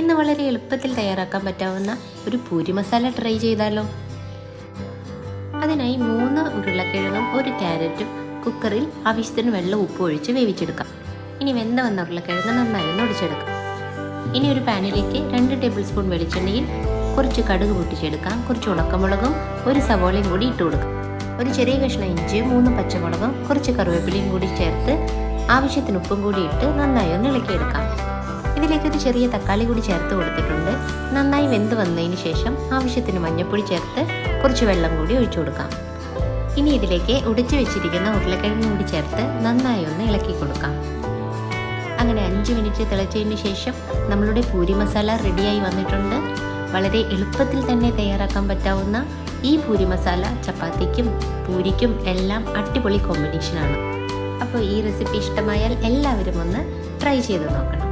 ഇന്ന് വളരെ എളുപ്പത്തിൽ തയ്യാറാക്കാൻ പറ്റാവുന്ന ഒരു പൂരി മസാല ട്രൈ ചെയ്താലോ. അതിനായി 3 ഉരുളക്കിഴങ്ങും 1 ക്യാരറ്റും കുക്കറിൽ ആവശ്യത്തിന് വെള്ളം ഉപ്പ് ഒഴിച്ച് വേവിച്ചെടുക്കാം. ഇനി വെന്ത വന്ന ഉരുളക്കിഴങ്ങ് നന്നായി ഒടിച്ചെടുക്കാം. ഇനി ഒരു പാനിലേക്ക് 2 ടേബിൾ സ്പൂൺ വെളിച്ചെണ്ണയിൽ കുറച്ച് കടുക് പൊട്ടിച്ചെടുക്കാം. കുറച്ച് ഉണക്കമുളകും 1 സവോളയും കൂടി ഇട്ട് കൊടുക്കാം. ഒരു ചെറിയ കഷ്ണം ഇഞ്ചിയും 3 പച്ചമുളകും കുറച്ച് കറിവേപ്പിലയും കൂടി ചേർത്ത് ആവശ്യത്തിന് ഉപ്പും കൂടി ഇട്ട് നന്നായി ഇളക്കിയെടുക്കാം. ഇതിലേക്ക് ഒരു ചെറിയ തക്കാളി കൂടി ചേർത്ത് കൊടുത്തിട്ടുണ്ട്. നന്നായി വെന്ത് വന്നതിന് ശേഷം ആവശ്യത്തിന് മഞ്ഞൾപ്പൊടി ചേർത്ത് കുറച്ച് വെള്ളം കൂടി ഒഴിച്ചു കൊടുക്കാം. ഇനി ഇതിലേക്ക് ഉടച്ചു വെച്ചിരിക്കുന്ന ഉരുളക്കിഴങ്ങ് കൂടി ചേർത്ത് നന്നായി ഇളക്കി കൊടുക്കാം. അങ്ങനെ 5 മിനിറ്റ് തിളച്ചതിന് ശേഷം നമ്മളുടെ പൂരി മസാല റെഡിയായി വന്നിട്ടുണ്ട്. വളരെ എളുപ്പത്തിൽ തന്നെ തയ്യാറാക്കാൻ പറ്റാവുന്ന ഈ പൂരി മസാല ചപ്പാത്തിക്കും പൂരിക്കും എല്ലാം അടിപൊളി കോമ്പിനേഷനാണ്. അപ്പോൾ ഈ റെസിപ്പി ഇഷ്ടമായാൽ എല്ലാവരും ഒന്ന് ട്രൈ ചെയ്ത് നോക്കണം.